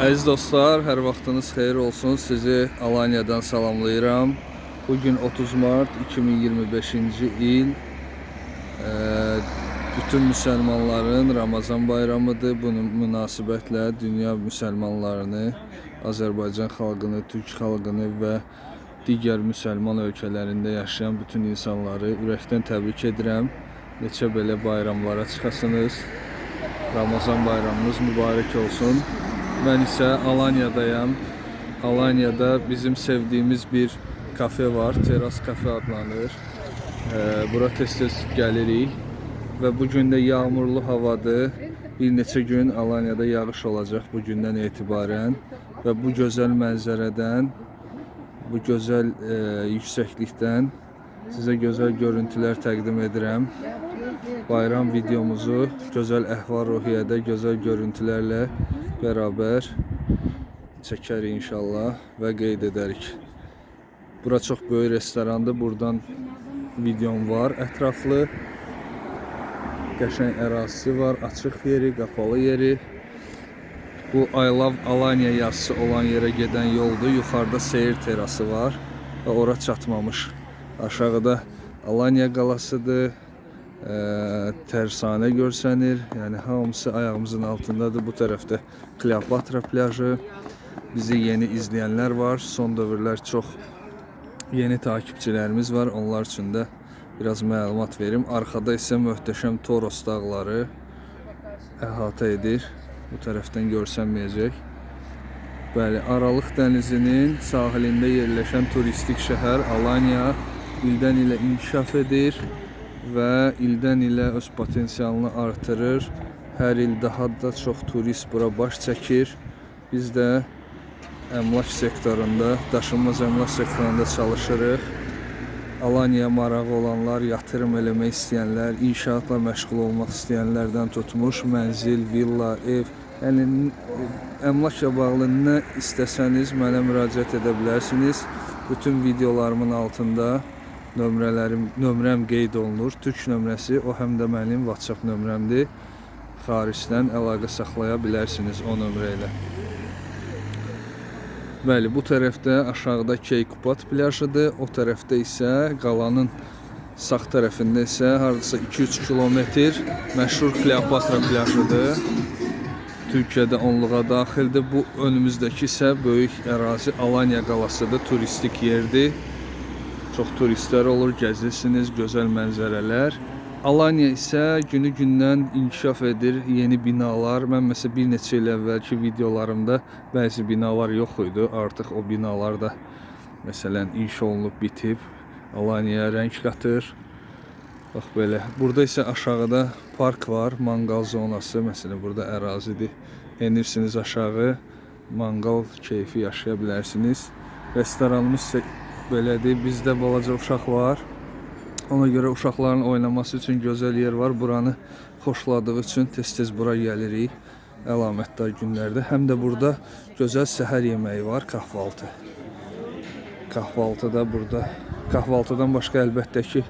Əziz dostlar, hər vaxtınız xeyir olsun. Sizi Alanya'dan salamlayıram. Bugün 30 Mart 2025-ci il. Bütün müsəlmanların Ramazan bayramıdır. Bunun münasibətlə dünya müsəlmanlarını, Azərbaycan xalqını, Türk xalqını və digər müsəlman ölkələrində yaşayan bütün insanları ürəkdən təbrik edirəm. Neçə belə bayramlara çıxasınız. Ramazan bayramınız mübarək olsun. Ben ise Alanya'dayım. Alanya'da bizim sevdiğimiz bir kafe var. Teras Kafe adlanır. Bura tez-tez gəlirik. Və bugün də yağmurlu havadır. Bir neçə gün Alanya'da yağış olacaq bugündən etibarən. Və bu gözəl mənzərədən, bu gözəl yüksəklikdən sizə gözəl görüntülər təqdim edirəm. Bayram videomuzu gözəl əhval-ruhiyyədə, gözəl görüntülərlə beraber çəkərik inşallah və qeyd edərik. Bura çox böyük restorandır. Buradan videom var. Ətraflı qəşəng ərazisi var. Açıq yeri, qapalı yeri. Bu I Love Alanya yazısı olan yerə gedən yoldur. Yuxarıda seyir terası var və ora çatmamış. Aşağıda Alanya qalasıdır. Tərsanə görsənir. Yəni hamısı ayağımızın altındadır. Bu tərəfdə Kleopatra plajı. Bizi yeni izləyənlər var. Son dövrlər çox yeni takipçilərimiz var. Onlar üçün də biraz məlumat verim. Arxada isə möhtəşəm Toros dağları əhatə edir. Bu tərəfdən görsənməyəcək. Bəli, Aralıq dənizinin sahilində yerləşən turistik şəhər Alanya ildən ilə inkişaf edir və ildən ilə öz potensialını artırır. Hər il daha da çox turist bura baş çəkir. Biz də əmlak sektorunda, daşınmaz əmlak sektorunda çalışırıq. Alanya'ya marağı olanlar, yatırım eləmək istəyənlər, inşaatla məşğul olmaq istəyənlərdən tutmuş mənzil, villa, ev, yəni əmlakla bağlı nə istəsəniz mənə müraciət edə bilərsiniz. Bütün videolarımın altında nömrəm qeyd olunur. Türk nömrəsi, o həm də mənim WhatsApp nömrəmdir. Xaricdən əlaqə saxlaya bilərsiniz o nömrə ilə. Bəli, bu tərəfdə aşağıda Keykubat plajıdır. O tərəfdə isə qalanın sağ tərəfində isə hardasa 2-3 kilometr məşhur Kleopatra plajıdır. Türkiyədə onluğa daxildir. Bu önümüzdəki isə böyük ərazi Alanya qalasıdır, turistik yerdir. Çox turistlər olur, gəzirsiniz, gözəl mənzərələr. Alanya isə günü-gündən inkişaf edir, yeni binalar. Mən məsələn bir neçə il əvvəlki videolarımda bəzi binalar yox idi. Artıq o binalar da məsələn inşa olunub bitib. Alanya'ya rəng qatır. Bax belə. Burada isə aşağıda park var, manqal zonası. Məsələn burada ərazidir. Enirsiniz aşağı, manqal keyfi yaşaya bilərsiniz. Restoranımız isə belədir. Bizdə balaca uşaq var. Ona görə uşaqların oynaması üçün gözəl yer var. Buranı xoşladığı üçün tez-tez bura gəlirik əlamətdar günlərdə. Həm də burada gözəl səhər yeməyi var, kahvaltı. Kahvaltı da burada. Kahvaltıdan başqa əlbəttə ki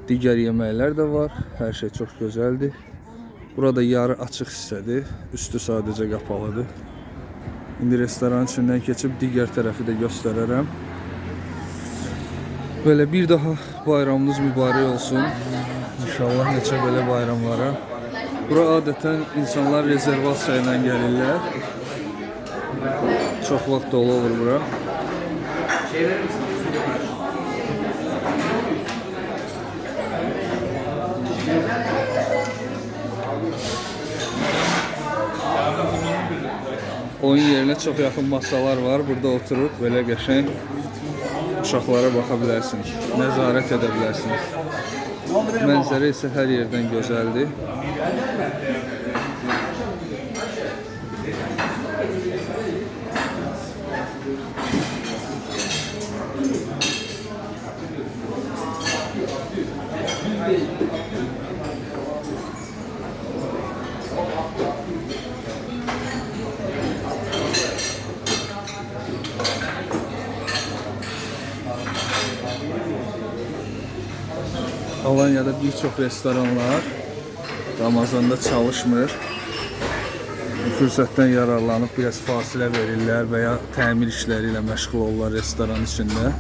digər yeməklər də var. Hər şey çox gözəldir. Burada yarı açıq hissədir. Üstü sadəcə qapalıdır. İndi restoranın içindən keçib digər tərəfi də göstərərəm. Böyle bir daha bayramınız mübarək olsun. İnşallah neçə belə bayramlara. Bura adətən insanlar rezervasiya ilə gəlirlər. Çox vaxt dolu olur bura. Oyun yerinə çox yaxın masalar var. Burada oturup belə qəşəng uşaqlara baxa bilərsiniz, nəzarət edə bilərsiniz. Mənzərə isə hər yerdən gözəldir. Alanya'da birçok restoranlar Ramazan'da çalışmır. fürsətdən yararlanıb biraz fasilə verirlər və ya təmir işləri ilə məşğul olurlar restoran içində.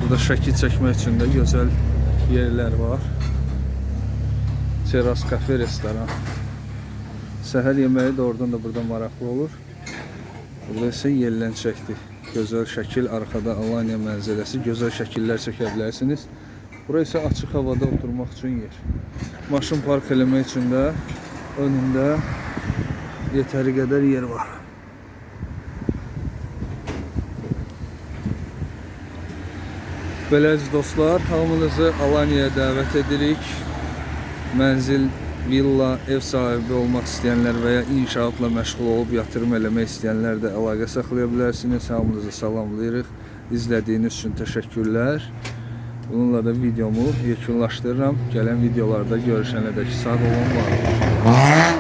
Burada şəkil çəkmək üçün də gözəl yerlər var. Teras kafe restoran. Səhər yeməyi də oradan da burada maraqlı olur. Burada isə yellən çəkdik. Gözəl şəkil, arxada Alanya mənzərəsi, gözəl şəkillər çəkə bilərsiniz. Bura isə açıq havada oturmaq üçün yer. Maşın park eləmək üçün də önündə yetəri qədər yer var. Belə dostlar, hamınızı Alanya'ya dəvət edirik. Mənzil, villa, ev sahibi olmaq istəyənlər və ya inşaatla məşğul olub yatırım eləmək istəyənlər də əlaqə saxlaya bilərsiniz. Hamınızı salamlayırıq. İzlədiyiniz üçün təşəkkürlər. Bununla da videomu yekunlaşdırıram. Gələn videolarda görüşənədək sağ olun, var olun.